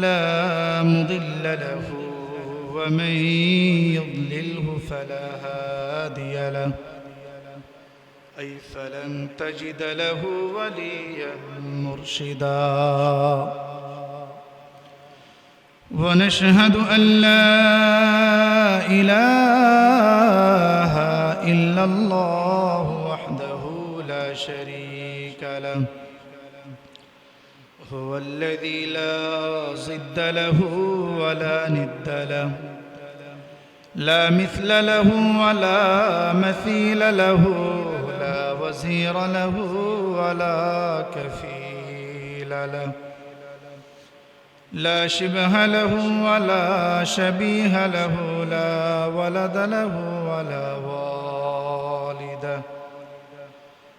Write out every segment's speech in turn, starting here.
لا مضل له ومن يضلله فلا هادي له أي فلن تجد له وليا مرشدا ونشهد أن لا إله إلا الله وحده لا شريك له هو الذي لا ضد له ولا ند له لا مثل له ولا مثيل له لا وزير له ولا كفيل له لا شبه له ولا شبيه له لا ولد له ولا والد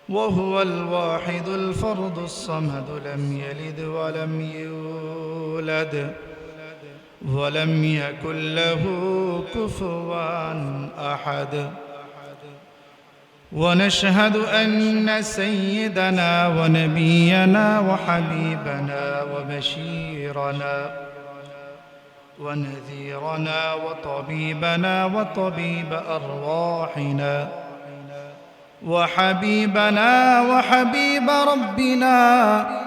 وهو الواحد الفرد الصمد لم يلد ولم يولد ولم يكن له كفوا أحد ونشهد أن سيدنا ونبينا وحبيبنا وبشيرنا ونذيرنا وطبيبنا وطبيب أرواحنا وحبيبنا وحبيب ربنا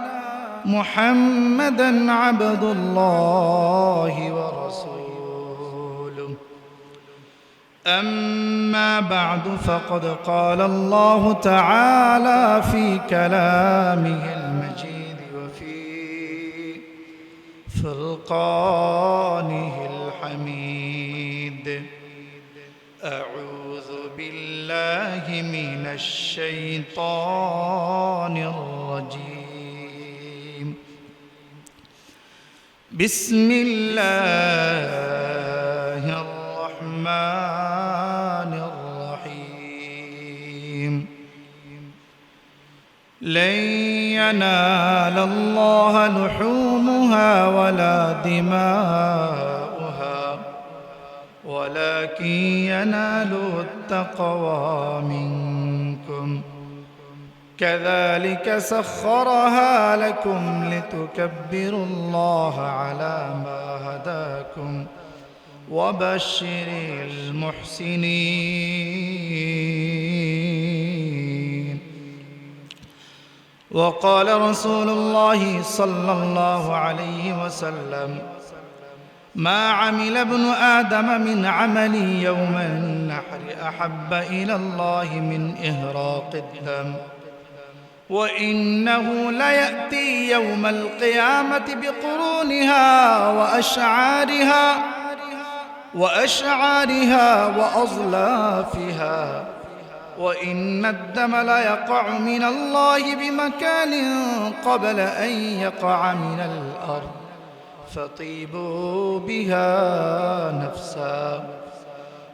محمدًا عبد الله ورسوله أما بعد فقد قال الله تعالى في كلامه المجيد وفي فرقانه الحميد أعوذ بالله من الشيطان الرجيم بسم الله الرحمن الرحيم لن ينال الله لحومها ولا دماؤها ولكن يناله التقوى منكم كذلك سخرها لكم لتكبروا الله على ما هداكم وبشر المحسنين وقال رسول الله صلى الله عليه وسلم ما عمل ابن آدم من عمل يوم النحر أحب إلى الله من إهراق الدم وإنه ليأتي يوم القيامة بقرونها وأشعارها وأظلافها وإن الدم ليقع من الله بمكان قبل أن يقع من الأرض فطيبوا بها نفسا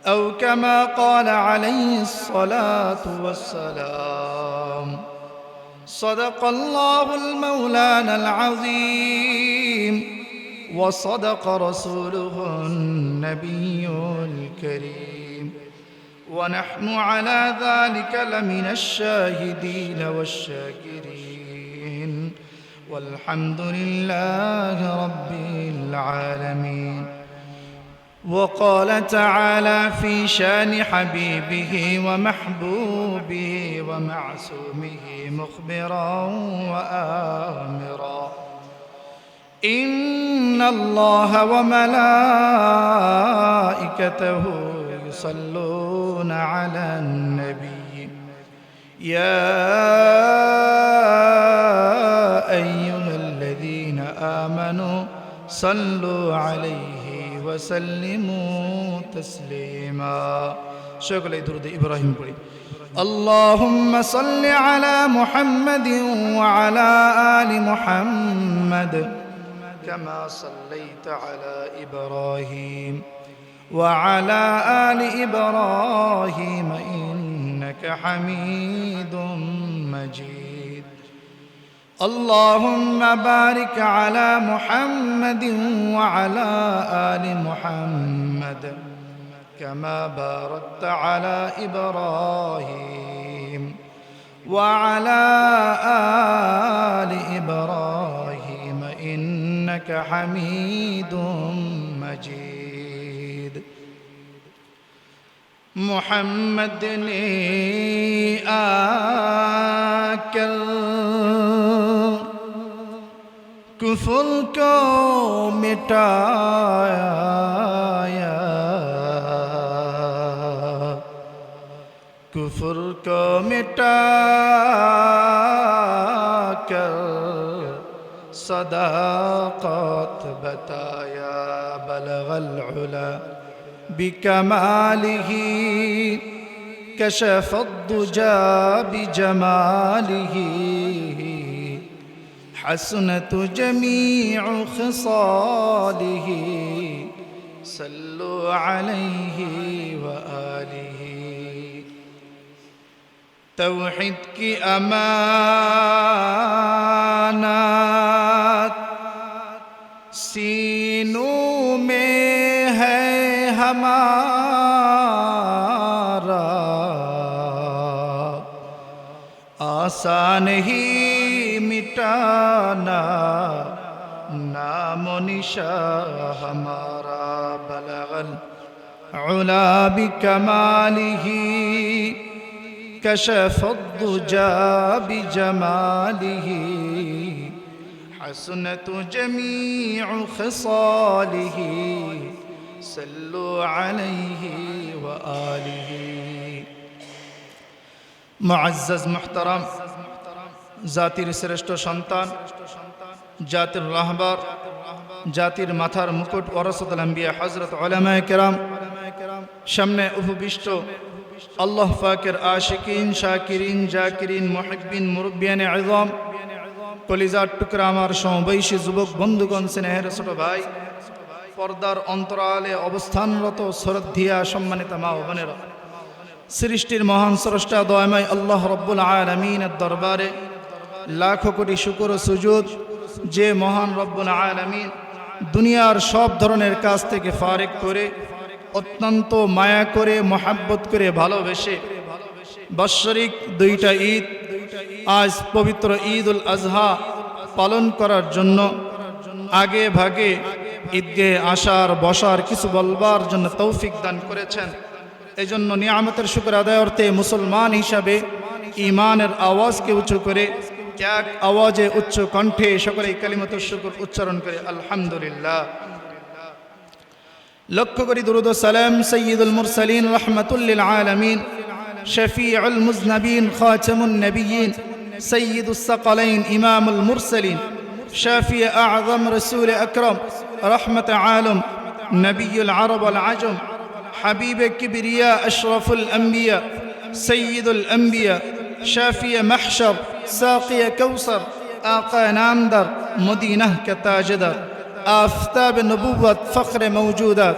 أو كما قال عليه الصلاة والسلام صدق الله المولانا العظيم وصدق رسوله النبي الكريم ونحن على ذلك لمن الشاهدين والشاكرين والحمد لله رب العالمين وقال تعالى في شان حبيبه ومحبوبه ومعصومه مخبرا وآمرا إن الله وملائكته يصلون على النبي يا أيها الذين آمنوا صلوا عليه وسلموا تسليما شكرا درود إبراهيم قولي اللهم صل على محمد وعلى آل محمد كما صليت على إبراهيم وعلى آل إبراهيم إنك حميد مجيد اللهم بارك على محمد وعلى آل محمد كما باركت على إبراهيم وعلى آل إبراهيم إنك إنك حميد مجيد محمد نے آکر کفر کو مٹایا کفر کو مٹا کر صداقت بتایا بلغ العلا بكماله كشف الضجى بجماله حسنت جميع خصاله صلوا عليه وآله توحید کی امانات سینوں میں ہے ہمارا آسان ہی مٹانا نام و نشان ہمارا بلغ العلا بکمالہ کشف الضجى بجمالہ حسنت جميع خصاله صلوا عليه وآله মুআজ্জাজ মুহতারাম জাতির শ্রেষ্ঠ সন্তান জাতির রাহবার জাতির মাথার মুকুট ওয়ারাসাতুল আম্বিয়া হযরত উলামায়ে কেরাম সামনে উপবিষ্ট আল্লাহ পাকের আশিকিন শাকিরিন জাকিরিন মুহিব্বিন মুরব্বিয়ানে আযম কলিজার টুকরা আমার সমবয়সী যুবক বন্ধুগণ স্নেহের ছোট ভাই পর্দার অন্তরালে অবস্থানরত শ্রদ্ধেয়া সম্মানিত মা ও বোনেরা সৃষ্টির মহান স্রষ্টা দয়াময় আল্লাহ রব্বুল আলামিনের দরবারে লাখো কোটি শুকর ও সুজুদ যে মহান রব্বুল আলামিন দুনিয়ার সব ধরনের কাজ থেকে ফারেক করে অত্যন্ত মায়া করে মহাব্বত করে ভালোবেসে বাৎসরিক দুইটা ঈদ আজ পবিত্র ঈদ উল আজহা পালন করার জন্য আগে ভাগে ঈদগাহে আসার বসার কিছু বলবার জন্য তৌফিক দান করেছেন। এই জন্য নিয়ামতের শুকর আদায় অর্থে মুসলমান হিসাবে ঈমানের আওয়াজকে উঁচু করে এক আওয়াজে উচ্চ কণ্ঠে সকলে কালিমাতুশ শুকর উচ্চারণ করে আলহামদুলিল্লাহ। লক্ষ্য করি দুরূদ ও সালাম সাইয়্যিদুল মুরসালিন রাহমাতুল লিল আলামিন শফিউল মুজনবিন খাতামুন নবিয়্যিন সাইয়্যিদুস সাকালাইন ইমামুল মুরসালিন শাফি আযম রাসূল আকরাম রহমত আলম নবিয়ুল আরব ওয়াল আজম হাবিব কিবরিয়া আশরাফুল আম্বিয়া সাইয়্যিদুল আম্বিয়া শাফি মাহশর সাকি কাউসার আকা নামদার মদিনা কা তাজদার آفتاب نبوت فخر موجودات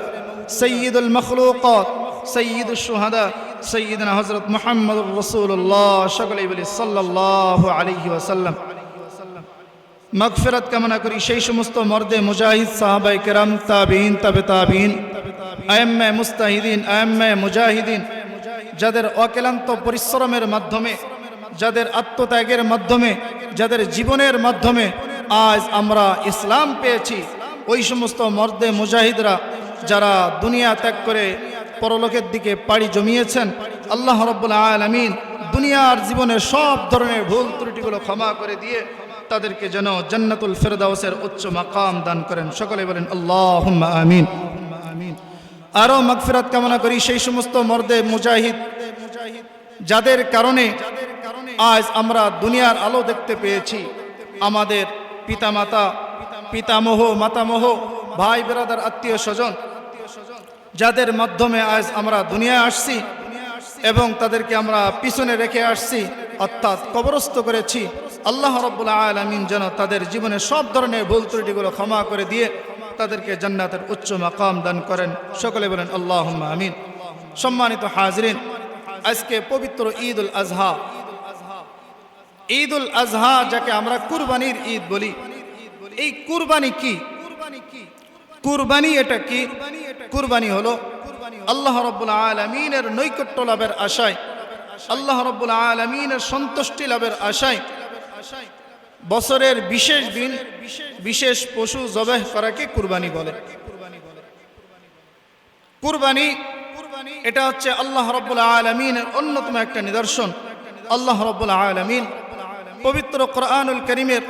سيد المخلوقات سيد الشهداء سيدنا حضرت محمد رسول الله شكله بلي صلى الله عليه وسلم مغفرت কামনা করি সেই সমস্ত মর্দে মুজাহিদ সাহাবায়ে কেরাম তাবিঈন তাবে তাবিঈন আইম্মে মুস্তাহিদিন আইম্মে মুজাহিদিন যাদের অক্লান্ত পরিশ্রমের মাধ্যমে যাদের আত্মত্যাগের মাধ্যমে যাদের জীবনের মাধ্যমে আজ আমরা ইসলাম পেয়েছি ওই সমস্ত মর্দে মুজাহিদরা যারা দুনিয়া ত্যাগ করে পরলোকের দিকে পাড়ি জমিয়েছেন আল্লাহ রাব্বুল আলামিন দুনিয়ার জীবনের সব ধরনের ভুল ত্রুটিগুলো ক্ষমা করে দিয়ে তাদেরকে যেন জান্নাতুল ফেরদাউসের উচ্চ মাকাম দান করেন। সকলে বলেন আল্লাহুম্মা আমিন। আরও মাগফিরাত কামনা করি সেই সমস্ত মর্দে মুজাহিদ যাদের কারণে আজ আমরা দুনিয়ার আলো দেখতে পেয়েছি। আমাদের পিতামাতা পিতামহ মাতামহ ভাই বেরাদার আত্মীয় স্বজন যাদের মাধ্যমে আজ আমরা দুনিয়ায় আসছি এবং তাদেরকে আমরা পিছনে রেখে আসছি অর্থাৎ কবরস্থ করেছি আল্লাহ রাব্বুল আলামিন যেন তাদের জীবনে সব ধরনের ভুল ত্রুটিগুলো ক্ষমা করে দিয়ে তাদেরকে জান্নাতের উচ্চ মাকাম দান করেন। সকলে বলেন আল্লাহুম্মা আমিন। সম্মানিত হাজরিন, আজকে পবিত্র ঈদ উল আজহা, ঈদ উল আজহা যাকে আমরা কুরবানির ঈদ বলি। এই কুরবানি কি? কুরবানি এটা কি? কুরবানি হলো আল্লাহ রাব্বুল আলামিনের নৈকট্য লাভের আশায়, আল্লাহ রাব্বুল আলামিনের সন্তুষ্টি লাভের আশায় বছরের বিশেষ দিন বিশেষ পশু জবাহ করাকে কুরবানি বলে। কুরবানি এটা হচ্ছে আল্লাহ রাব্বুল আলামিনের অন্যতম একটা নিদর্শন। আল্লাহ রাব্বুল আলামিন পবিত্র কোরআনুল কারীমের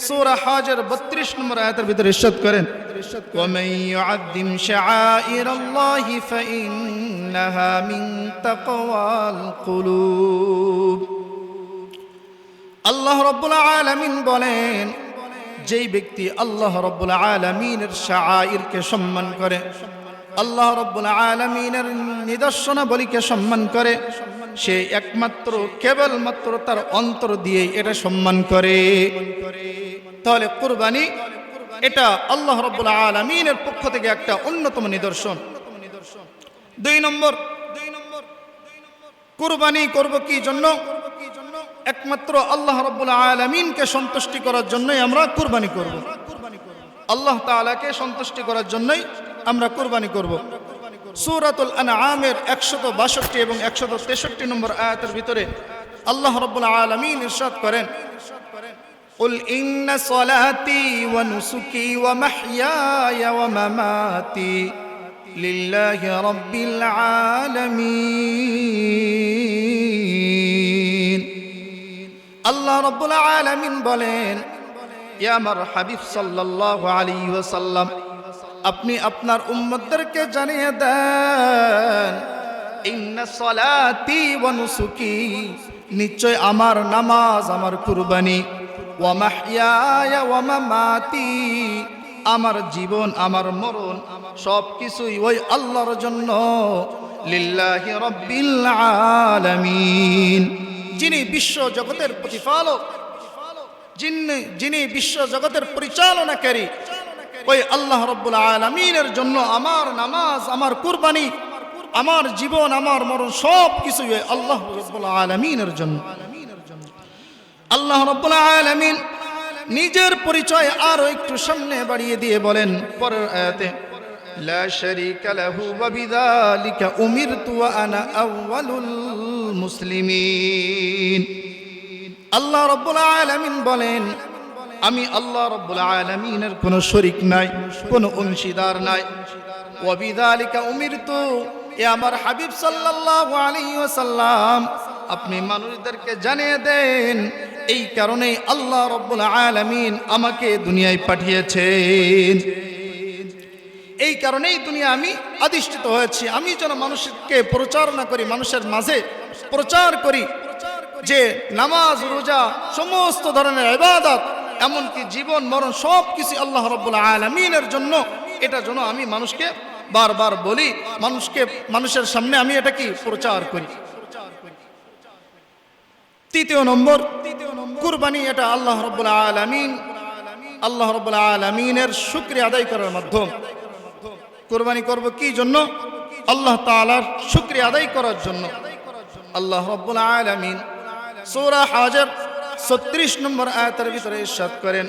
সূরা হজের 32 নম্বর আয়াতের ভিতরে ইরশাদ করেন, ওয়ামান ইউআযযিম শাআইরাল্লাহি ফাইন্নাহা মিন তাকওয়াল কুলুব। আল্লাহ রাব্বুল আলামিন বলেন, যেই ব্যক্তি আল্লাহ রাব্বুল আলামিনের শাআইরকে সম্মান করে, আল্লাহ রাব্বুল আলামিনের নিদর্শনাবলীকে সম্মান করে, সে একমাত্র কেবলমাত্র তার অন্তর দিয়ে এটা সম্মান করে। তাহলে কুরবানি এটা আল্লাহ রাব্বুল আলামিনের পক্ষ থেকে একটা অন্যতম নিদর্শন। 2 নম্বর, কুরবানি করব কি জন্য? একমাত্র আল্লাহ রাব্বুল আলামিনকে সন্তুষ্টি করার জন্যই আমরা কুরবানি করব। আল্লাহ তাআলাকে সন্তুষ্টি করার জন্যই আমরা কুরবানি করব। সূরাতুল আনআমের 162 এবং 163 নম্বর আয়াতের ভিতরে আল্লাহ রাব্বুল আলামিন ইরশাদ করেন, কুল ইন্না সলাতি ওয়া নুসুকি ওয়া মাহইয়ায়া ওয়া মামাতি লিল্লাহি রাব্বিল আলামিন। আল্লাহ রাব্বুল আলামিন বলেন, ইয়া আমার হাবিব সাল্লাল্লাহু আলাইহি ওয়াসাল্লাম, আপনি আপনার উম্মতদেরকে জানিয়ে দেন, ইন্না সলাতি ওয়া নুসুকি, নিশ্চয় আমার নামাজ, আমার কুরবানি, ওয়া মাহইয়ায়া ওয়া মামাতি, আমার জীবন, আমার মরণ সব কিছুই ওই আল্লাহর জন্য, লিল্লাহি রাব্বিল আলামিন, যিনি বিশ্ব জগতের প্রতিপালক, যিনি বিশ্ব জগতের পরিচালনাকারী, ওই আল্লাহ রাব্বুল আলামিনের জন্য আমার নামাজ, আমার কুরবানি, আমার জীবন, আমার মরণ সব কিছুই আল্লাহ রাব্বুল আলামিনের জন্য। আল্লাহ রাব্বুল আলামিন নিজের পরিচয় আরো একটু সামনে বাড়িয়ে দিয়ে বলেন পরের আয়াতে, লা শারীকা লাহু ওয়া বিযালিকা উমিরতু ওয়া আনা আউয়ালুল মুসলিমিন। আল্লাহ রাব্বুল আলামিন বলেন, আমি আল্লাহ রাব্বুল আলামিনের কোনো শরীক নাই, কোনো অংশীদার নাই। ওয়া বিযালিকা উমিরতু, এ আমার হাবিব সাল্লাল্লাহু আলাইহি ওয়াসাল্লাম, আপনি মানুষদেরকে জানিয়ে দেন, এই কারণেই আল্লাহ রাব্বুল আলামিন আমাকে দুনিয়ায় পাঠিয়েছেন, এই কারণেই দুনিয়া আমি আদিষ্ঠিত হয়েছি, আমি যেন মানুষকে প্রচারণা করি, মানুষের মাঝে প্রচার করি যে নামাজ, রোজা, সমস্ত ধরনের ইবাদত, এমনকি জীবন মরণ সব কিছু আল্লাহ রাব্বুল আলামিনের জন্য। এটা যেন আমি মানুষকে বারবার বলি, মানুষের সামনে আমি এটা কি প্রচার করি। 3 নম্বর, কুরবানি এটা আল্লাহ রাব্বুল আলামিনের শুকরিয়া আদায় করার মাধ্যম। কুরবানি করব কি জন্য? আল্লাহ তাআলার শুকরিয়া আদায় করার জন্য। আল্লাহ রাব্বুল আলামিন সূরা হজের 36 নম্বর আয়াতের ভিতরে ইরশাদ করেন,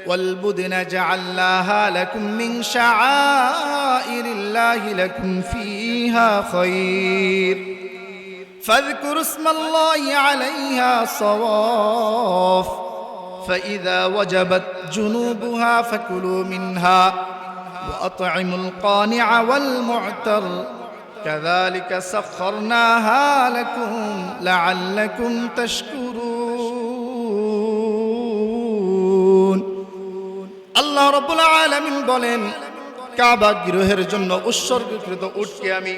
ওয়াল বুদনা জাআলনাহা লাকুম মিন শাআইরিল্লাহি লাকুম ফিহা খায়র ফাযকুরু ইসমাল্লাহি আলাইহা সাওয়াফ ফাইযা ওয়াজাবাত জুনুবুহা ফাকুলু মিনহা ওয়া আত'ইমুল কানি'a ওয়াল মু'তার كذلك سخرناها لكم لعلكم تشكرون। আল্লাহ রাব্বুল আলামিন বলেন, কাবা গৃহের জন্য উৎসর্গীকৃত উটকে আমি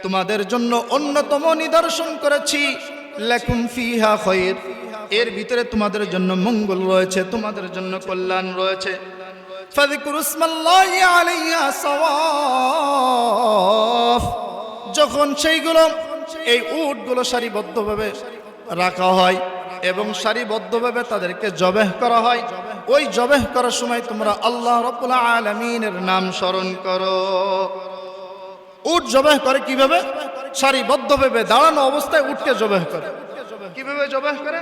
তোমাদের জন্য অন্যতম নিদর্শন করেছি। লাকুম ফিহা খায়র, এর ভিতরে তোমাদের জন্য মঙ্গল রয়েছে, তোমাদের জন্য কল্যাণ রয়েছে। ফাযকুরু ইসমাল্লাহি আলাইহা সাওয়াফ, যখন সেইগুলো এই উটগুলো সারিবদ্ধভাবে রাখা হয় এবং সারিবদ্ধভাবে তাদেরকে জবেহ করা হয়, ওই জবেহ করার সময় তোমরা আল্লাহ রাব্বুল আলামিনের নাম স্মরণ করো। উট জবেহ করে কিভাবে? সারিবদ্ধভাবে দাঁড়ানো অবস্থায় উটকে জবেহ করে। কিভাবে জবেহ করে?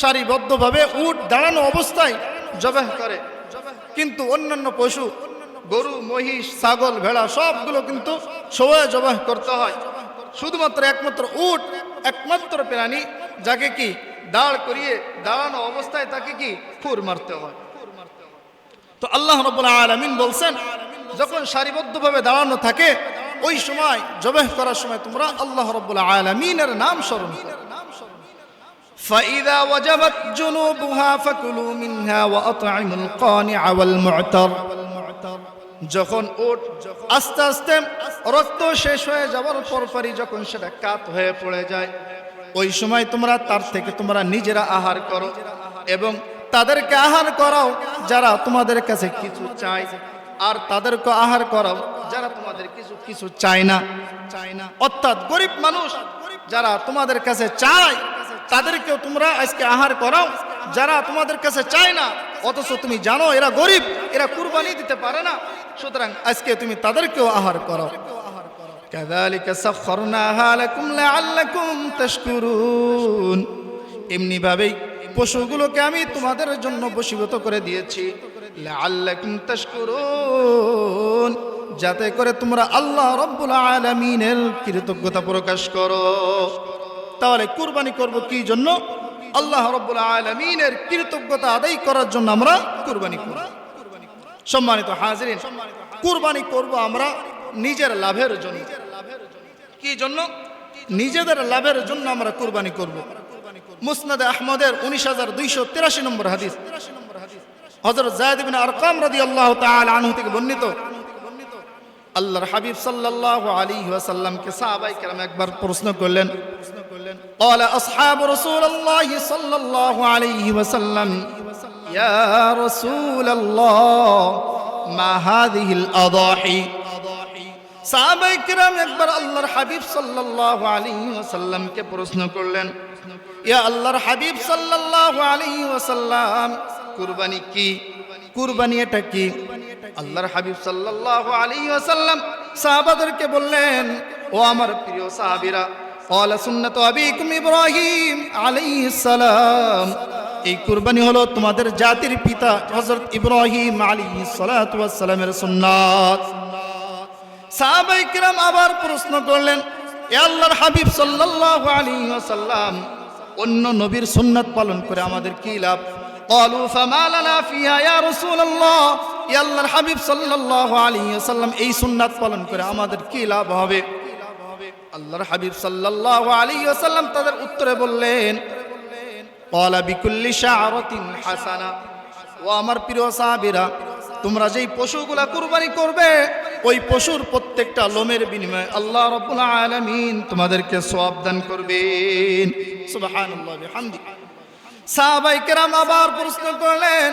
সারিবদ্ধভাবে উট দাঁড়ানো অবস্থায় জবেহ করে। কিন্তু অন্যান্য পশু, গরু, মহিষ, ছাগল, ভেড়া সবগুলো কিন্তু সবাই জবাহ করতে হয়। শুধুমাত্র একমাত্র উট একমাত্র প্রাণী যাকে কি দাঁড় করিয়ে দাঁড়ানো অবস্থায় তাকে কি খুর মারতে হয়। তো আল্লাহ রাব্বুল আলামিন বলছেন, যখন সারিবদ্ধভাবে দাঁড়ানো থাকে ওই সময় জবাহ করার সময় তোমরা আল্লাহ রাব্বুল আলামিনের নাম স্মরণ করো। فإذا وجبت جنوبها فكلوا منها وأطعموا القانع والمعتر। যখন ওট আস্তে আস্তে রক্ত শেষ হয়ে যাওয়ার পরপরই যখন সেটা কাত হয়ে পড়ে যায়, ওই সময় তোমরা তার থেকে তোমরা নিজেরা আহার করো এবং তাদেরকে আহার করাও যারা তোমাদের কাছে কিছু চায়, আর তাদেরকে আহার করাও যারা তোমাদের কিছু চায় না। অর্থাৎ গরিব মানুষ যারা তোমাদের কাছে চায় তাদেরকেও তোমরা আজকে আহার করাও, যারা তোমাদের কাছে চায় না অথচ তুমি জানো এরা গরিব, এরা কুরবানি দিতে পারে না, সুতরাং আজকে তুমি তাদেরকেও আহার করাও। কাযালিকা সাখখারনাহা লাকুম লাআল্লাকুম তাশকুরুন। এমনি ভাবেই পশুগুলোকে আমি তোমাদের জন্য বশীভূত করে দিয়েছি, লাআল্লাকুম তাশকুরুন, যাতে করে তোমরা আল্লাহ রাব্বুল আলামিনের কৃতজ্ঞতা প্রকাশ করো। তাহলে কুরবানি করব কি জন্য? আল্লাহ রাব্বুল আলামিনের কৃতজ্ঞতা আদায় করার জন্য আমরা কুরবানি করব। সম্মানিত হাজিরিন, কুরবানি করব আমরা নিজের লাভের জন্য। কি জন্য? নিজেদের লাভের জন্য আমরা কুরবানি করব। মুসনাদে আহমদের 19283 নম্বর হাদিস, হযরত যায়েদ ইবনে আরকাম রাদিয়াল্লাহু তাআলা আনহু থেকে বর্ণিত, আল্লাহর হাবিব সাল্লাল্লাহু আলাইহি ওয়াসাল্লামকে সাহাবায়ে কেরাম একবার প্রশ্ন করলেন, قال أصحاب رسول الله صلى الله عليه وسلم يا رسول الله ما هذه الأضاحي। সাহাবায়ে কেরাম একবার আল্লাহর হাবিব সাল্লাল্লাহু আলাইহি ওয়াসাল্লামকে প্রশ্ন করলেন, ইয়া আল্লাহর হাবিব সাল্লাল্লাহু আলাইহি ওয়াসাল্লাম, কুরবানি কি? কুরবানি এটা কি? আল্লাহর হাবিব সাল্লাল্লাহু আলাইহি ওয়াসাল্লাম সাহাবাদেরকে বললেন, ও আমার প্রিয় সাহাবীরা, ক্বালা সুন্নাতু আবিকুম ইব্রাহিম আলাইহিস সালাম, এই কুরবানি হলো তোমাদের জাতির পিতা হযরত ইব্রাহিম আলাইহিস সালাতু ওয়াস সালামের সুন্নাত। সাহাবায়ে কিরাম আবার প্রশ্ন করলেন, হে আল্লাহর হাবিব সাল্লাল্লাহু আলাইহি ওয়াসাল্লাম, অন্য নবীর সুন্নাত পালন করে আমাদের কি লাভ? ক্বালু ফামা লানা ফিহা ইয়া রাসূলুল্লাহ, ইয়া আল্লাহর হাবিব সাল্লাল্লাহু আলাইহি ওয়াসাল্লাম, এই সুন্নাত পালন করে আমাদের কি লাভ হবে? আল্লাহর হাবিব সাল্লাল্লাহু আলাইহি ওয়াসাল্লাম তাদের উত্তরে বললেন, ক্বালা বিকুল্লি শা'রাতিন হাসানা। ও আমার প্রিয় সাহাবীরা, তোমরা যেই পশুগুলা কুরবানি করবে ওই পশুর প্রত্যেকটা লোমের বিনিময়ে আল্লাহ রাব্বুল আলামিন তোমাদেরকে সওয়াব দান করবেন। সুবহানাল্লাহ বিহামদি। সাহাবায়ে কেরাম আবার প্রশ্ন করলেন,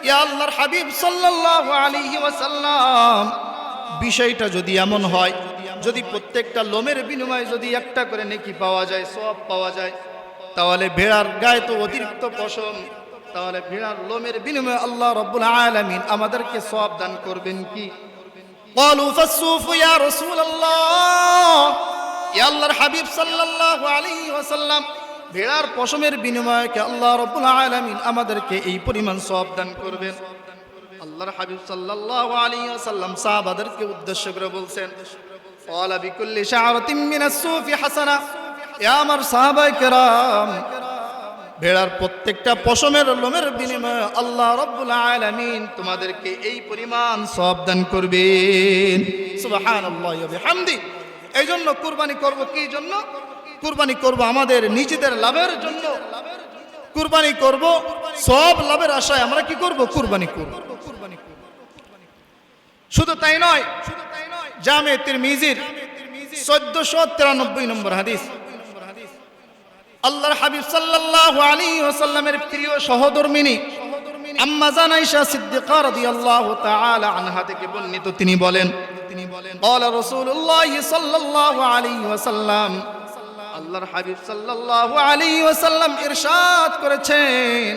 ইয়া আল্লাহর হাবিব সাল্লাল্লাহু আলাইহি ওয়াসাল্লাম, বিষয়টা যদি এমন হয়, যদি প্রত্যেকটা লোমের বিনিময়ে যদি একটা করে নেকি পাওয়া যায়, সওয়াব পাওয়া যায়, তাহলে ভেড়ার গায়ে তো অতিরিক্ত পশম, তাহলে ভেড়ার লোমের বিনিময়ে আল্লাহ রাব্বুল আলামিন আমাদেরকে সওয়াব দান করবেন কি? ক্বালু ফাসসুফ ইয়া রাসূলুল্লাহ, ইয়া আল্লাহর হাবিব সাল্লাল্লাহু আলাইহি ওয়াসাল্লাম, ভেড়ার পশমের বিনিময়ে কি আল্লাহ রাব্বুল আলামিন আমাদেরকে এই পরিমাণ সওয়াব দান করবেন? আল্লাহর হাবিব সাল্লাল্লাহু আলাইহি ওয়াসাল্লাম সাহাবাদেরকে উদ্দেশ্য করে বলছেন, ক্বালা বিকুল্লি শা'রাতিন মিনাস সুফি হাসানা। ইয়া আমার সাহাবায়ে কেরাম, ভেড়ার প্রত্যেকটা পশমের লোমের বিনিময়ে আল্লাহ রাব্বুল আলামিন তোমাদেরকে এই পরিমাণ সওয়াব দান করবেন। সুবহানাল্লাহি ওয়া বিহামদি। এইজন্য কুরবানি করব কি জন্য? কুরবানি করব আমাদের নিজেদের লাভের জন্য। কুরবানি করব সব লাভের আশায় আমরা কি করব? কুরবানি করব। শুধু তাই নয়, জামে তিরমিজির 1493 নম্বর হাদিস, আল্লাহর হাবিব সাল্লাল্লাহু আলাইহি ওয়াসাল্লামের প্রিয় সহধর্মিনী আম্মা জান আয়েশা সিদ্দিকা রাদিয়াল্লাহু তাআলা আনহা থেকে বর্ণিত, তিনি বলেন, ক্বালা রাসূলুল্লাহ সাল্লাল্লাহু আলাইহি ওয়াসাল্লাম, আল্লাহর হাবিব সাল্লাল্লাহু আলাইহি ওয়াসাল্লাম ইরশাদ করেছেন,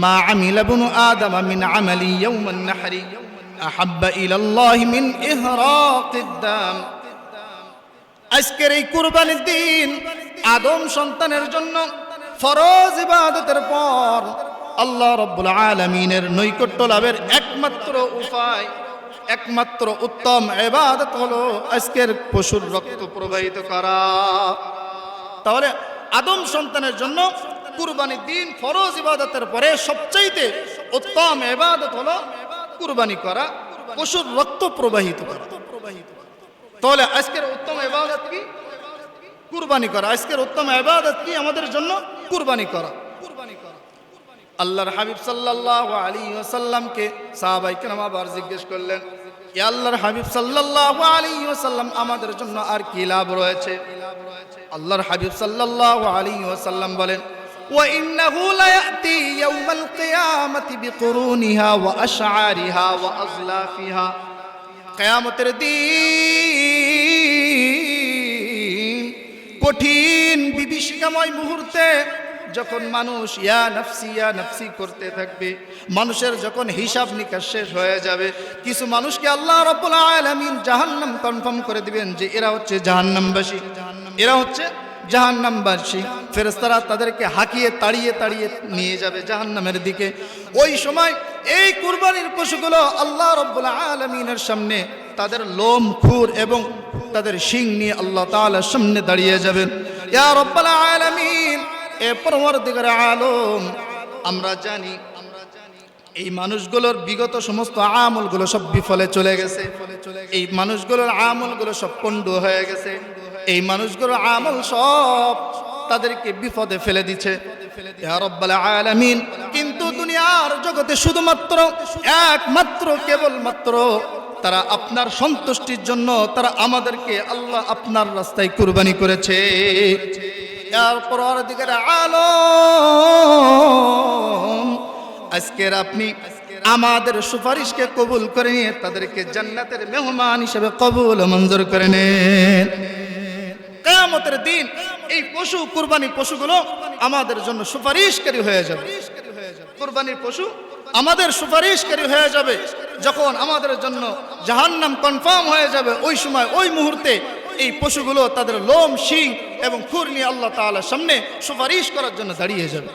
মা আমিলা ইবনু আদম মিন আমালি ইয়াওমান নাহরি আহাব্বা ইলাল্লাহি মিন ইহরাকিদ দাম। আজকের এই কুরবানির দিন আদম সন্তানের জন্য ফরজ ইবাদতের পর আল্লাহ রাব্বুল আলামিনের নৈকট্য লাভের একমাত্র উপায়, একমাত্র উত্তম ইবাদত হলো আজকের পশুর রক্ত প্রবাহিত করা। তাহলে আদম সন্তানের জন্য কুরবানির দিন ফরজ ইবাদতের পরে সবচাইতে উত্তম ইবাদত হলো কুরবানি করা, পশুর রক্ত প্রবাহিত করা। তাহলে আজকের উত্তম ইবাদত কি? কুরবানি করা। আজকের উত্তম ইবাদত কি আমাদের জন্য? কুরবানি করা। আল্লাহর হাবিব সাল্লাল্লাহু আলাইহি ওয়াসাল্লামকে সাহাবায়ে কেরাম আবার জিজ্ঞেস করলেন, ইয়া আল্লাহর হাবিব সাল্লাল্লাহু আলাইহি ওয়াসাল্লাম, আমাদের জন্য আর কি লাভ রয়েছে? আল্লাহর হাবিব সাল্লাল্লাহু আলাইহি ওয়াসাল্লাম বলেন, ওয়া ইন্নাহু লায়াতি ইয়াউমাল কিয়ামাতি বিকুরুনিহা ওয়া আশআরিহা ওয়া আযলাফিহা। কিয়ামতের দিন কঠিন বিভীষিকাময় মুহূর্তে যখন মানুষ ইয়া নাফসি করতে থাকবে, মানুষের যখন হিসাব নিকাশ শেষ হয়ে যাবে, কিছু মানুষকে আল্লাহ রাব্বুল আলামিন জাহান্নাম কনফার্ম করে দিবেন যে এরা হচ্ছে জাহান্নামবাসী, এরা হচ্ছে জাহান্নামবাসী। ফেরেশতারা তাদেরকে হাঁকিয়ে তাড়িয়ে তাড়িয়ে নিয়ে যাবে জাহান্নামের দিকে। ওই সময় এই কুরবানির পশুগুলো আল্লাহ রাব্বুল আলামিনের সামনে তাদের লোম খুর এবং তাদের শিং নিয়ে আল্লাহ তাআলার সামনে দাঁড়িয়ে যাবেন। ইয়া রাব্বুল আলামিন, এ পরওয়ারদিগার আলম, আমরা জানি এই মানুষগুলোর বিগত সমস্ত আমলগুলো সব বিফলে চলে গেছে, এই মানুষগুলোর আমলগুলো সব পণ্ড হয়ে গেছে, এই মানুষগুলোর আমল সব তাদেরকে বিপদে ফেলে দিচ্ছে। ইয়া রাব্বুল আলামিন, কিন্তু দুনিয়ার জগতে শুধুমাত্র একমাত্র কেবলমাত্র তারা আপনার সন্তুষ্টির জন্য তারা আমাদেরকে আল্লাহ আপনার রাস্তায় কুরবানি করেছে। এরপর দিকের আলম, আজকের আপনি আমাদের সুপারিশকে কবুল করে নিয়ে তাদেরকে জান্নাতের মেহমান হিসেবে কবুল মঞ্জুর করে নেন। কিয়ামতের দিন এই পশু কুরবানি পশুগুলো আমাদের জন্য সুপারিশকারী হয়ে যাবে। কুরবানির পশু আমাদের সুপারিশকারী হয়ে যাবে। যখন আমাদের জন্য জাহান্নাম কনফার্ম হয়ে যাবে, ওই সময় ওই মুহূর্তে এই পশুগুলো তাদের লোম শিং এবং খুর নিয়ে আল্লাহ তাআলার সামনে সুপারিশ করার জন্য দাঁড়িয়ে যাবে।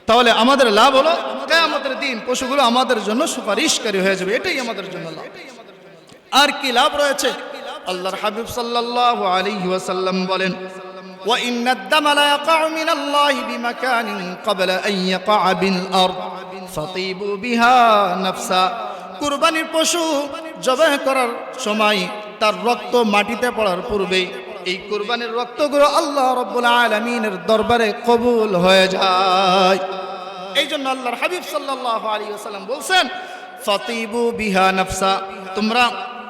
তাহলে আমাদের লাভ হলো কিয়ামতের দিন পশুগুলো আমাদের জন্য সুপারিশকারী হয়ে যাবে, এটাই আমাদের জন্য লাভ। আর কি লাভ রয়েছে? আল্লাহর হাবিব সাল্লাল্লাহু আলাইহি ওয়াসাল্লাম বলেন, ওয়া ইন্নাদ দামা লা ইয়াকাউ মিনাল্লাহি বিমাকানিন ক্বাবলা আন ইয়াকা বিল আরদ ফাতিবু বিহা নাফসা। কুরবানির পশু জবাহ করার সময় তার রক্ত মাটিতে পড়ার পূর্বেই এই কুরবানির রক্তগুলো আল্লাহ রাব্বুল আলামিনের দরবারে কবুল হয়ে যায়। এই জন্য আল্লাহর হাবিব সাল্লাল্লাহু আলাইহি ওয়াসাল্লাম বলছেন, ফাতিবু বিহা নাফসা, তোমরা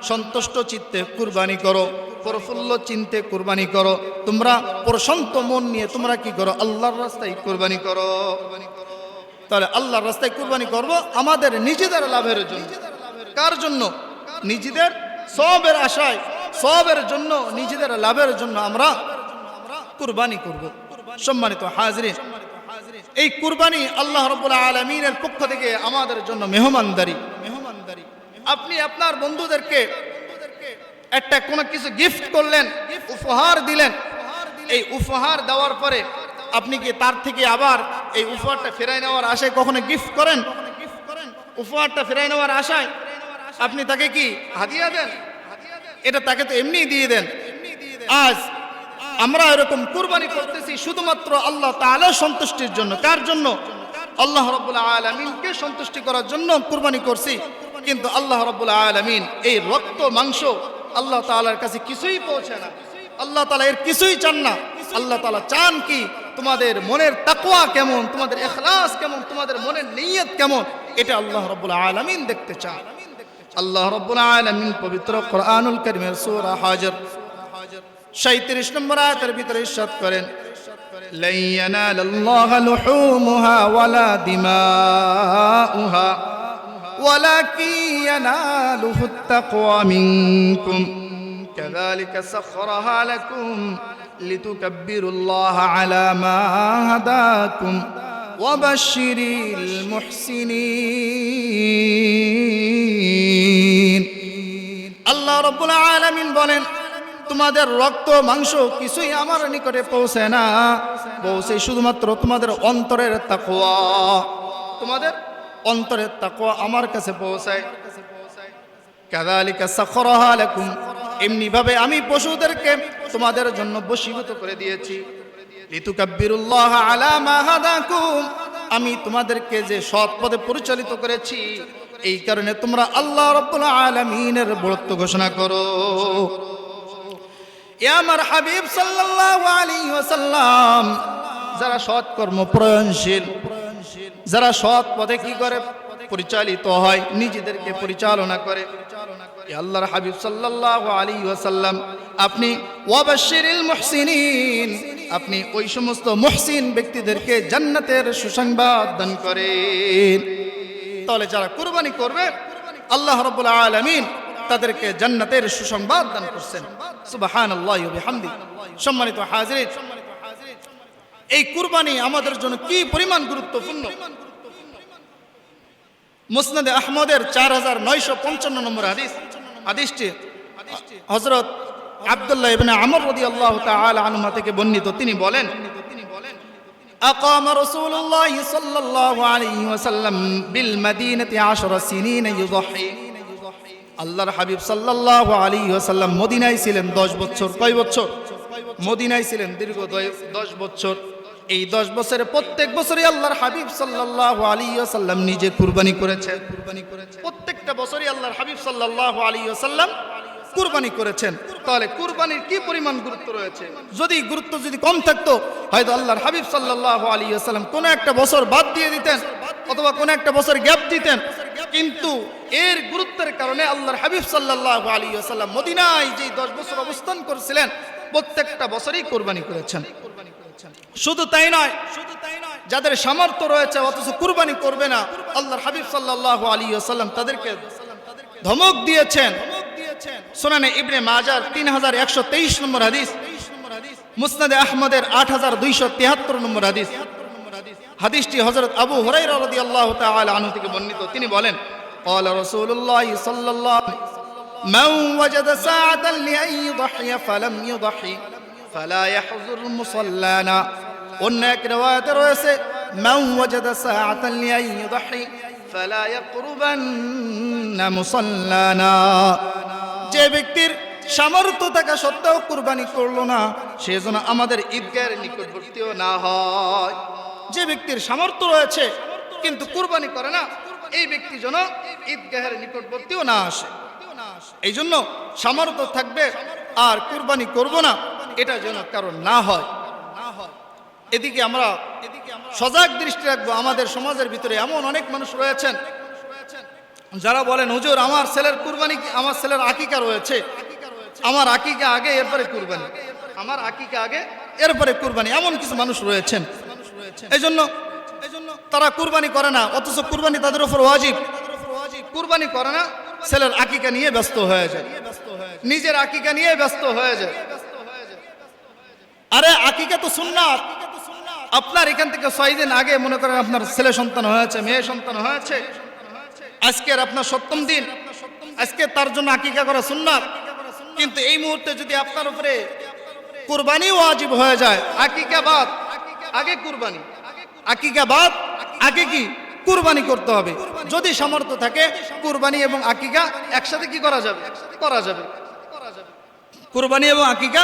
সন্তুষ্ট চিত্তে কুরবানি করো, প্রফুল্ল চিন্তে কুরবানি করো, তোমরা প্রশান্ত মন নিয়ে তোমরা কি করো? আল্লাহর রাস্তায় কুরবানি করো। তাহলে আল্লাহর রাস্তায় কুরবানি করব আমাদের নিজেদের লাভের জন্য। কার জন্য? নিজেদের সওয়াবের আশায়, সওয়াবের জন্য, নিজেদের লাভের জন্য আমরা কুরবানি করব। সম্মানিত হাজিরিন, এই কুরবানি আল্লাহ রাব্বুল আলামিনের পক্ষ থেকে আমাদের জন্য মেহমানদারি। আপনি আপনার বন্ধুদেরকে একটা কোনো কিছু গিফট করলেন, উপহার দিলেন, এই উপহার দেওয়ার পরে আপনি কি তার থেকে আবার এই উপহারটা ফেরাই নেওয়ার আশায় কখনো গিফট করেন? উপহারটা ফেরাই নেওয়ার আশায় আপনি তাকে কি হাদিয়া দেন? এটা তাকে তো এমনি দিয়ে দেন। আজ আমরা এরকম কুরবানি করতেছি শুধুমাত্র আল্লাহ তাআলার সন্তুষ্টির জন্য। কার জন্য? আল্লাহ রাব্বুল আলামিনকে সন্তুষ্টি করার জন্য কুরবানি করছি। কিন্তু আল্লাহ রাব্বুল আলামিন এই রক্ত মাংস আল্লাহ তাআলার কাছে কিছুই পৌঁছে না। আল্লাহ তাআলা এর কিছুই চান না। আল্লাহ তাআলা চান কি? তোমাদের মনের তাকওয়া কেমন, তোমাদের ইখলাস কেমন, তোমাদের মনের নিয়ত কেমন, এটা আল্লাহ রাব্বুল আলামিন দেখতে চান। আল্লাহ রাব্বুল আলামিন পবিত্র কোরআনুল কারীমের সূরা হাজর 37 নম্বর আয়াতের ভিতরে ইরশাদ করেন, লা ইয়ানালাল্লাহু লুহুমুহা ওয়ালা দিমাউহা ওয়ালাকিন ইয়ানালুহুত তাকওয়া মিনকুম কাযালিকা সাখখারাহা লাকুম লিতুকাব্বিরুল্লাহা আলা মা হাদাকুম ওয়া বাশশিরিল মুহসিনিন। আল্লাহ রাব্বুল আলামিন বলেন, তোমাদের রক্ত মাংস কিছুই আমার নিকটে পৌঁছে না, পৌঁছে শুধুমাত্র তোমাদের অন্তরের তাকওয়া। তোমাদের অন্তরের তাকওয়া আমার কাছে পৌঁছায়। কাযালিকা সাখখারাহা লাকুম, এমনি ভাবে আমি পশুদেরকে তোমাদের জন্য বশীভূত করে দিয়েছি। লিতুকাব্বিরুল্লাহ আলা মা হাদাকুম, আমি তোমাদেরকে যে সৎ পথে পরিচালিত করেছি এই কারণে তোমরা আল্লাহ রাব্বুল আলামিনের বড়ত্ব ঘোষণা করো। ইয়া আমার হাবিব সাল্লাল্লাহু আলাইহি ওয়াসাল্লাম, যারা সৎ কর্মপরায়ণশীল, যারা সৎ পথে কি করে পরিচালিত হয়, নিজেদেরকে পরিচালনা করে, আল্লাহর হাবিব সাল্লাল্লাহু আলাইহি ওয়াসাল্লাম আপনি ওয়াবাশশিরিল মুহসিনিন, আপনি ওই সমস্ত মুহসিন ব্যক্তিদেরকে জান্নাতের সুসংবাদ দান করেন। তাহলে যারা কুরবানি করবে আল্লাহ রাব্বুল আলামিন তাদেরকে জান্নাতের সুসংবাদ দান করছেন। সুবহানাল্লাহি ওয়া বিহামদিহি। সম্মানিত হাজিরিন, এই কুরবানি আমাদের জন্য কি পরিমাণ গুরুত্বপূর্ণ। মুসনাদে আহমদের 4955 নম্বর হাদিস, হাদিসটি হযরত আব্দুল্লাহ ইবনে আমর রাদিয়াল্লাহু তাআলা আনহু থেকে বর্ণিত। তিনি বলেন, আকামা রাসূলুল্লাহ সাল্লাল্লাহু আলাইহি ওয়াসাল্লাম বিল মদিনাতি 10 সিনিন ইউযহি। আল্লাহর হাবিব সাল্লাল্লাহু আলাইহি ওয়াসাল্লাম মদিনায় ছিলেন 10 বছর। কয় বছর? মদিনায় ছিলেন দীর্ঘ 10 বছর। এই 10 বছরে প্রত্যেক বছরই আল্লাহর হাবিব সাল্লাল্লাহু আলাইহি ওয়াসাল্লাম নিজে কুরবানি করেছেন। প্রত্যেকটা বছরই আল্লাহর হাবিব সাল্লাল্লাহু আলাইহি ওয়াসাল্লাম কুরবানি করেছেন। তাহলে কুরবানির কি পরিমাণ গুরুত্ব রয়েছে। যদি গুরুত্ব কম থাকতো হয়তো আল্লাহর হাবিব সাল্লাল্লাহু আলাইহি ওয়াসাল্লাম কোনো একটা বছর বাদ দিয়ে দিতেন অথবা কোনো একটা বছর গ্যাপ দিতেন, কিন্তু এর গুরুত্বের কারণে আল্লাহর হাবিব সাল্লাল্লাহু আলাইহি ওয়াসাল্লাম মদিনায় যে 10 বছর অবস্থান করেছিলেন প্রত্যেকটা বছরই কুরবানি করেছেন। শুধু তাই নয়, যাদের সামর্থ্য রয়েছে অথচ কুরবানি করবে না, আল্লাহর হাবিব সাল্লাল্লাহু আলাইহি ওয়াসাল্লাম তাদেরকে ধমক দিয়েছেন। সুনানে ইবনে মাজার 3123 নম্বর হাদিস, মুসনাদে আহমদের 8273 নম্বর হাদিস। হাদিসটি হযরত আবু হুরায়রা রাদিয়াল্লাহু তাআলা আনহু থেকে বর্ণিত। তিনি বলেন, قال رسول الله صلى الله عليه وسلم من وجد ساعة لأن يضحي فلم يضحي فلا يحضر مصلانا। অন্য এক রিওয়ায়াতে রয়েছে من وجد ساعة لأن يضحي فلا يقربن مصلانا। যে ব্যক্তির সামর্থ্য থাকা সত্ত্বেও কুরবানি করলো না সে যেন আমাদের ঈদগাহের নিকটবর্তীও না হয়। যে ব্যক্তির সামর্থ্য রয়েছে কিন্তু কুরবানি করে না এই ব্যক্তি যেন ঈদগাহের নিকটবর্তীও না আসে। এই জন্য সামর্থ্য থাকবে আর কুরবানি করব না এটা যেন কারণ না হয়। এদিকে আমরা সজাগ দৃষ্টি রাখবো। আমাদের সমাজের ভিতরে এমন অনেক মানুষ রয়েছেন যারা বলেন, হুজুর আমার ছেলের কুরবানি, আমার ছেলের আকিকা রয়েছে, আমার আকিকা আগে এরপরে কুরবানি, আমার আকিকা আগে এরপরে কুরবানি। এমন কিছু মানুষ রয়েছেন, এই জন্য তারা কুরবানি করে না অথচ কুরবানি তাদের উপর ওয়াজিব। কুরবানি করে না, ছেলের আকিকা নিয়ে ব্যস্ত হয়ে যায়, নিজের আকিকা নিয়ে ব্যস্ত হয়ে যায়। আরে আকিকা তো সুন্নাত। আপনার এখান থেকে 6 দিন আগে মনে করেন আপনার ছেলে সন্তান হয়েছে, মেয়ে সন্তান হয়েছে, আজকের আপনার 7ম দিন, আজকে তার জন্য আকিকা করা সুন্নাত। কিন্তু এই মুহূর্তে যদি আপনার উপরে কুরবানি ওয়াজিব হয়ে যায়, আকিকা বাদ আগে কুরবানি, আকিকা বাদ আগে কি কুরবানি করতে হবে। যদি সামর্থ্য থাকে কুরবানি এবং আকিকা একসাথে কি করা যাবে, করা যাবে। কুরবানি এবং আকিকা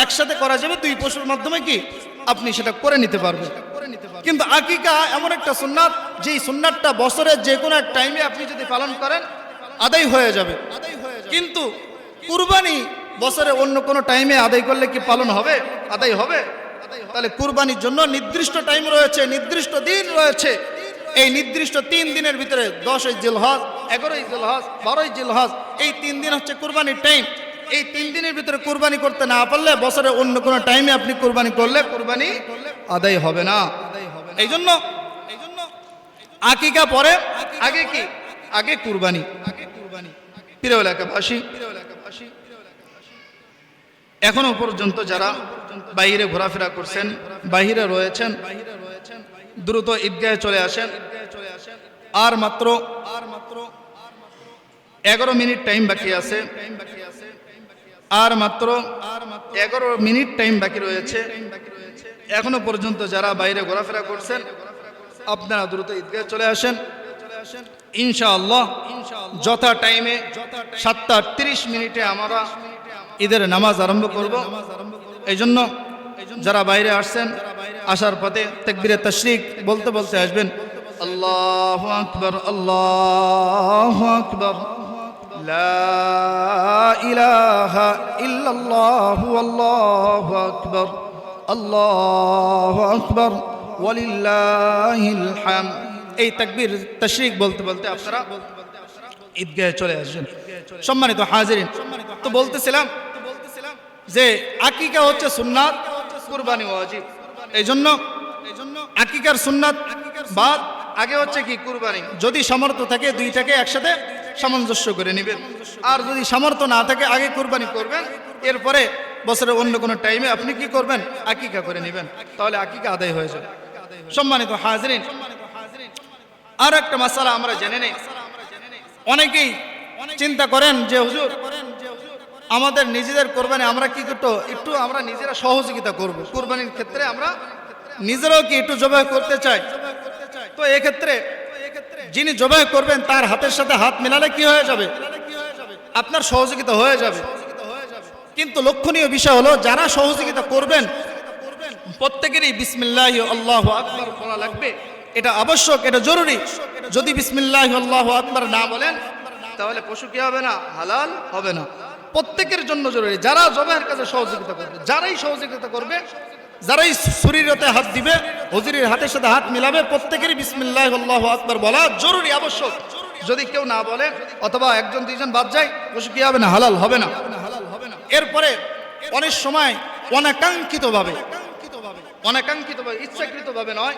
একসাথে করা যাবে, 2 পশুর মাধ্যমে কি আপনি সেটা করে নিতে পারবেন। কিন্তু আকিকা এমন একটা সুন্নাত যেই সুন্নাতটা বছরের যে কোনো এক টাইমে আপনি যদি পালন করেন আদায় হয়ে যাবে। কিন্তু কুরবানি বছরে অন্য কোনো টাইমে আদায় করলে কি পালন হবে, আদায় হবে? তাহলে কুরবানির জন্য নির্দিষ্ট টাইম রয়েছে, নির্দিষ্ট দিন রয়েছে। এই নির্দিষ্ট 3 দিনের ভিতরে 10ই জিলহজ, 11ই জিলহজ, 12ই জিলহজ, এই 3 দিন হচ্ছে কুরবানির টাইম। এই 3 দিনের ভিতরে কুরবানি করতে না পারলে বছরে অন্য কোনো টাইমে আপনি কুরবানি করলে কুরবানি আদায় হবে না। এই জন্য আকিকা পরে আগে কি, আগে কুরবানি। প্রিয় এলাকাবাসী, এখনো পর্যন্ত যারা বাইরে ঘোরাফেরা করছেন, বাইরে রয়েছেন, দ্রুত ঈদগাহে চলে আসেন। আর মাত্র 11 মিনিট টাইম বাকি আছে, আর মাত্র 11 মিনিট টাইম বাকি রয়েছে। এখনো পর্যন্ত যারা বাইরে ঘোরাফেরা করছেন আপনারা দ্রুত ঈদগাহে চলে আসেন। ইনশাআল্লাহ যথা টাইমে 7:30 আমরা ঈদের নামাজ আরম্ভ করব। এই জন্য যারা বাইরে আসছেন আসার পথে তাকবীরে তাশরিক বলতে বলতে আসবেন, আল্লাহু আকবার, আল্লাহু আকবার, লা ইলাহা ইল্লাল্লাহু, আল্লাহু আকবার, আল্লাহু আকবার, ওয়ালিল্লাহিল হামদ। এই তাকবীর তাশরিক বলতে বলতে আপনারা ঈদগাহে চলে আসবেন। সম্মানিত হাজিরিন, তো বলতেছিলাম যে আকিকা হচ্ছে সুন্নাত, কুরবানি ওয়াজিব। এই জন্য আকিকার সুন্নাত বাদ, আগে হচ্ছে কি কুরবানি। যদি সামর্থ্য থাকে দুইটাকে একসাথে সামঞ্জস্য করে নেবেন, আর যদি সামর্থ্য না থাকে আগে কুরবানি করবেন, এরপরে বছরের অন্য কোনো টাইমে আপনি কি করবেন, আকিকা করে নেবেন, তাহলে আকিকা আদায় হয়ে যাবে। সম্মানিত হাজিরিন, আর একটা মাসালা আমরা জেনে নেই। অনেকেই চিন্তা করেন যে হুজুর আমাদের নিজেদের কোরবানি আমরা কি করতো, একটু আমরা নিজেরা সহযোগিতা করব কোরবানির ক্ষেত্রে, আমরা নিজেরাও কি একটু জবাই করতে চাই। তো এক্ষেত্রে যিনি জবাই করবেন তার হাতের সাথে হাত মেলালে কি হয়ে যাবে, আপনার সহযোগিতা হয়ে যাবে। কিন্তু লক্ষণীয় বিষয় হলো যারা সহযোগিতা করবেন প্রত্যেকেরই বিসমিল্লাহি আল্লাহু আকবার বলা লাগবে। এটা আবশ্যক, এটা জরুরি। যদি বিসমিল্লাহি আল্লাহু আকবার না বলেন তাহলে পশু কি হবে না, হালাল হবে না। প্রত্যেকের জন্য জরুরি, যারা জবাইয়ের কাজে সহযোগিতা করবে, যারাই সহযোগিতা করবে, যারাই শরীরতে হাত দিবে, হুজুরের হাতের সাথে হাত মিলাবে, প্রত্যেকেরই বিসমিল্লাহি আল্লাহু আকবার বলা জরুরি, আবশ্যক। যদি কেউ না বলে অথবা একজন দুইজন বাদ যায়, পশু কি হবে না, হালাল হবে না। এরপরে অনেক সময় অনাকাঙ্ক্ষিতভাবে ইচ্ছাকৃতভাবে নয়,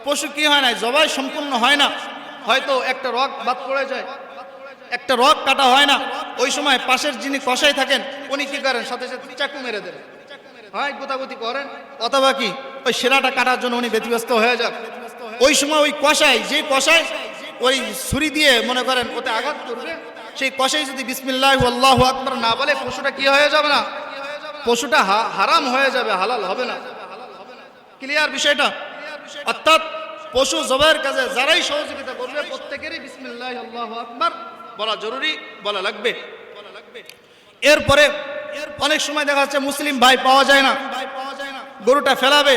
পশু কি হয় না, জবাই সম্পূর্ণ হয় না, হয়তো একটা রগ বাদ পড়ে যায়, একটা রগ কাটা হয় না, ওই সময় পাশের যিনি কসাই থাকেন উনি কি করেন, সাথে সাথে চাকু মেরে দেন, হয় গোতাগুতি করেন, অথবা কি ওই সেরাটা কাটার জন্য উনি ব্যতিব্যস্ত হয়ে যান। ওই সময় ওই কসাই, যে কসাই ওই ছুরি দিয়ে মনে করেন ওতে আঘাত করবে, সেই কসাই যদি বিসমিল্লাহি আল্লাহু আকবার না বলে, পশুটা কি হয়ে যাবে না, পশুটা হারাম হয়ে যাবে, হালাল হবে না। ক্লিয়ার বিষয়টা? অর্থাৎ পশু জবাইয়ের কাজে যারাই সহযোগিতা করবে প্রত্যেকেরই বিসমিল্লাহি আল্লাহু আকবার বলা জরুরি, বলা লাগবে। এরপরে অনেক সময় দেখা যাচ্ছে মুসলিম ভাই পাওয়া যায় না, গরুটা ফেলাবে,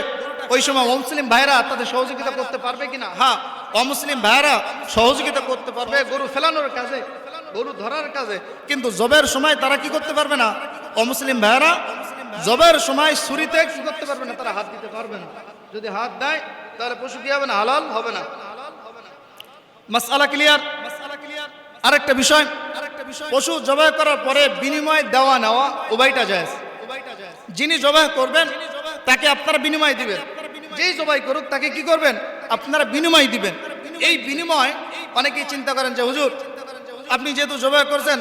ওই সময় অমুসলিম ভাইরা তাদের সহযোগিতা করতে পারবে কিনা? হ্যাঁ, অমুসলিম ভাইরা সহযোগিতা করতে পারবে গরু ফেলানোর কাজে, গরু ধরার কাজে, কিন্তু জবের সময় তারা কি করতে পারবে না। অমুসলিম ভাইরা জবের সময় ছুরিতে কি করতে পারবে না, তারা হাত দিতে পারবে না। যদি হাত দেয় তাহলে পশু কি হবে না, হালাল হবে না। মাসআলা ক্লিয়ার? আরেকটা বিষয়, পশু জবাই করার পরে বিনিময় দেওয়া নেওয়া উভয়টা জায়েজ। যিনি জবাই করবেন তাকে আপনারা বিনিময় দিবেন, যেই জবাই করুক তাকে কি করবেন, আপনারা বিনিময় দিবেন। এই বিনিময় অনেকেই চিন্তা করেন যে হুজুর আপনি যেহেতু জবাই করছেন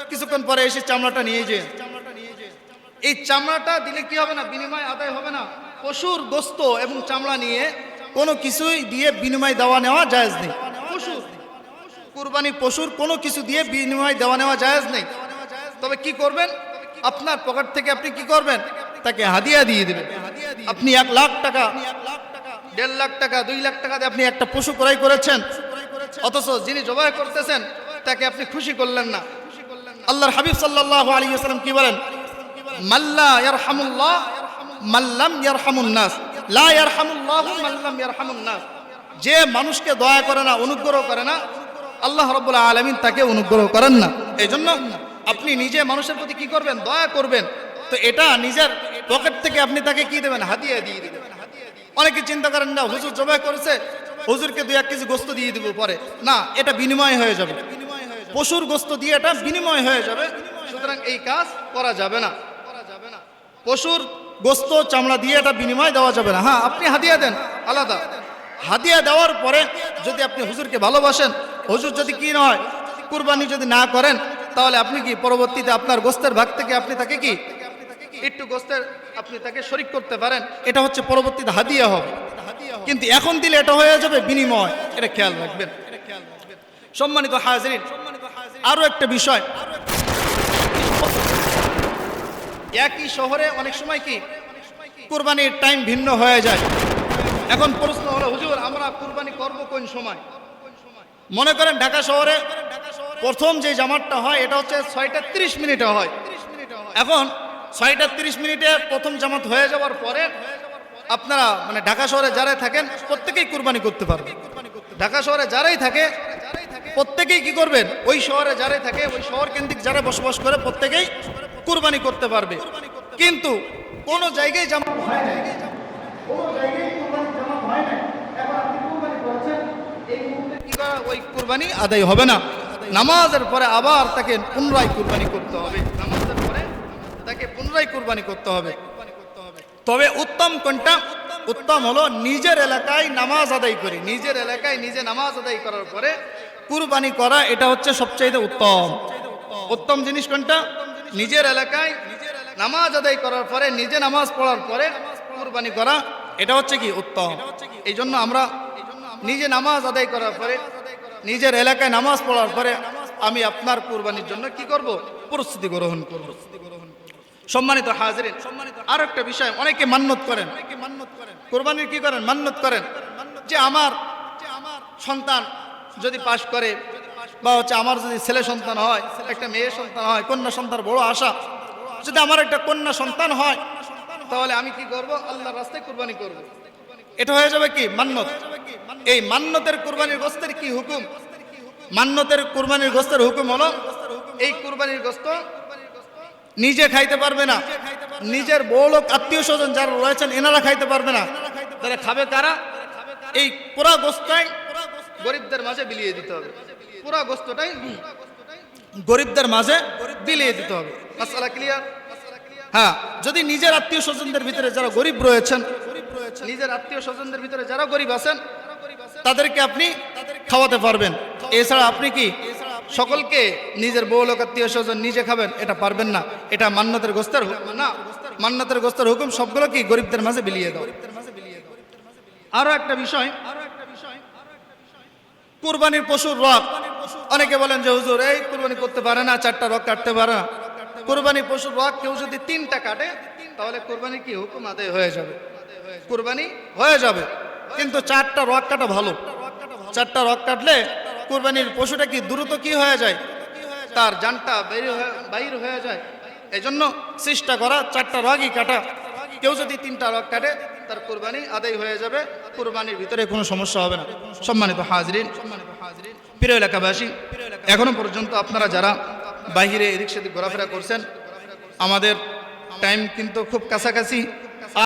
কিছুক্ষণ পরে এসে চামড়াটা নিয়ে যান, এই চামড়াটা দিলে কি হবে না, বিনিময় আদায় হবে না। পশুর গোস্ত এবং চামড়া নিয়ে কোনো কিছুই দিয়ে বিনিময় দেওয়া নেওয়া জায়েজ নেই। পশু কুরবানি পশুর কোনো কিছু দিয়ে বিনিময় দেওয়া নেওয়া জায়েজ নেই। তবে কি করবেন, আপনার পকেট থেকে আপনি কি করবেন, তাকে হাদিয়া দিয়ে দিবেন। আপনি 1 লাখ টাকা, 1.5 লাখ টাকা, 2 লাখ টাকা দিয়ে আপনি একটা পশু ক্রয় করেছেন, অথচ যিনি জবাই করতেছেন তাকে আপনি খুশি করলেন না। আল্লাহর হাবিব সাল্লাল্লাহু আলাইহি ওয়াসাল্লাম কি বলেন, মাল্লা ইয়ারহামুল্লাহ মাল্লাম ইয়ারহামুন নাস, লা ইয়ারহামুল্লাহু মাল্লাম ইয়ারহামুন নাস। যে মানুষকে দয়া করে না, অনুগ্রহ করে না, আল্লাহ রাব্বুল আলামিন তাকে অনুগ্রহ করেন না। এইজন্য আপনি নিজে মানুষের প্রতি কি করবেন, দয়া করবেন। তো এটা নিজের পকেট থেকে আপনি তাকে কি দেবেন, হাদিয়া দিয়ে দিবেন। অনেকে চিন্তা করেন না হুজুর জবাই করেছে, হুজুরকে 2-1 কেজি গোস্ত দিয়ে দিব পরে, না, এটা বিনিময় হয়ে যাবে। পশুর গোস্ত দিয়ে এটা বিনিময় হয়ে যাবে, সুতরাং এই কাজ করা যাবে না। পশুর গোস্ত চামড়া দিয়ে এটা বিনিময় দেওয়া যাবে না। হ্যাঁ, আপনি হাদিয়া দেন আলাদা। হাদিয়া দেওয়ার পরে যদি আপনি হুজুরকে ভালোবাসেন, হুজুর যদি কি নয় কুরবানি যদি না করেন, তাহলে আপনি কি পরবর্তীতে আপনার গোস্তের ভাগ থেকে আপনি তাকে কি একটু গোস্তের আপনি তাকে শরীক করতে পারেন, এটা হচ্ছে পরবর্তীতে হাদিয়া হবে। কিন্তু এখন দিলে এটা হয়ে যাবে বিনিময়, এটা খেয়াল রাখবেন। সম্মানিত হাজিরিন, আরো একটা বিষয়, একই শহরে অনেক সময় কি কুরবানির টাইম ভিন্ন হয়ে যায়। এখন প্রশ্ন হলো হুজুর আমরা কুরবানি করব কোন সময়? মনে করেন ঢাকা শহরে প্রথম যে জামাতটা হয় এটা হচ্ছে 6টা 30 মিনিটে হয়। এখন 6টা 30 মিনিটে প্রথম জামাত হয়ে যাওয়ার পরে আপনারা মানে ঢাকা শহরে যারাই থাকেন প্রত্যেকেই কুরবানি করতে পারবেন। ঢাকা শহরে যারাই থাকে প্রত্যেকেই কি করবেন, ওই শহরে যারাই থাকে ওই শহর কেন্দ্রিক যারা বসবাস করে প্রত্যেকেই কুরবানি করতে পারবে। কিন্তু কোনো জায়গায় জামাত হয় না, কোনো জায়গায় কুরবানি জামাত হয় না। এখন আপনি কুরবানি করেছেন, এই মুহূর্তে কি করা, ওই কুরবানি আদায় হবে না। নামাজের পরে আবার তাকে পুনরায় কুরবানি করতে হবে, নামাজের পরে তাকে পুনরায় কুরবানি করতে হবে। তবে উত্তম কোনটা? উত্তম হলো নিজের এলাকায় নামাজ আদায় করি, নিজের এলাকায় নিজে নামাজ আদায় করার পরে কুরবানি করা, এটা হচ্ছে সবচাইতে উত্তম। উত্তম জিনিস কোনটা? নিজের এলাকায় নামাজ আদায় করার পরে নিজে নামাজ পড়ার পরে কুরবানি করা, এটা হচ্ছে কি উত্তম। এই জন্য আমরা নিজে নামাজ আদায় করার পরে নিজের এলাকায় নামাজ পড়ার পরে আমি আপনার কুরবানির জন্য কি করব, প্রস্তুতি গ্রহণ করব। সম্মানিত হাজিরিন, আর একটা বিষয়, অনেকে মান্যত করেন, কুরবানির কি করেন, মান্যত করেন যে আমার সন্তান যদি পাশ করে বা হচ্ছে আমার যদি ছেলে সন্তান হয়, একটা মেয়ে সন্তান হয়, কন্যা সন্তান বড় আশা, যদি আমার একটা কন্যা সন্তান হয় তাহলে আমি কি করব, আল্লাহর রাস্তায় কুরবানি করব। এটা হয়ে যাবে কি মান্যত। এই মান্যতের কুরবানির গোশতের কি হুকুম? মান্যতের কুরবানির গোশতের হুকুম হলো, এই কুরবানির গোশত নিজে খাইতে পারবে না, নিজের বউ লোক আত্মীয় স্বজন যারা রয়েছেন এনারা খাইতে পারবে না। তাহলে খাবে কারা? এই পুরা গোশতটাই গরিবদের মাঝে বিলিয়ে দিতে হবে, পুরা গোশতটাই গরিবদের মাঝে বিলিয়ে দিতে হবে। মাসআলা ক্লিয়ার? হ্যাঁ, যদি নিজের আত্মীয় স্বজনদের ভিতরে যারা গরিব রয়েছেন, নিজের আত্মীয় স্বজনদের ভিতরে যারা গরিব আছেন তাদেরকে আপনি খাওয়াতে পারবেন। এছাড়া আপনি কি সকলকে নিজের বউ লোক আত্মীয় স্বজন নিজে খাবেন? এটা পারবেন না। এটা মান্যতের গোশতের হুকুম না। মান্যতের গোশতের হুকুম সবগুলো কি গরিবদের মাঝে বিলিয়ে দাও। আরো একটা বিষয়, কুরবানির পশুর রক। অনেকে বলেন যে হুজুর এই কুরবানি করতে পারে না, 4টা রক কাটতে পারে না। কুরবানির পশুর রক কেউ যদি 3টা কাটে তাহলে কুরবানি কি হুকুম আদায় হয়ে যাবে, কুরবানি হয়ে যাবে। কিন্তু 4টা রক কাটা ভালো। 4টা রক কাটলে কুরবানির পশুটা কি দ্রুত কি হয়ে যায়, তার জানটা বাইর হয়ে যায়। এই জন্য চেষ্টা করা 4টা রকই কাটা। কেউ যদি 3টা রক কাটে তার কুরবানি আদায় হয়ে যাবে, কুরবানির ভিতরে কোনো সমস্যা হবে না। সম্মানিত হাজরিন, প্রিয় এলাকাবাসী, এখনো পর্যন্ত আপনারা যারা বাইরে এদিক সেদিক ঘোরাফেরা করছেন, আমাদের টাইম কিন্তু খুব কাছাকাছি।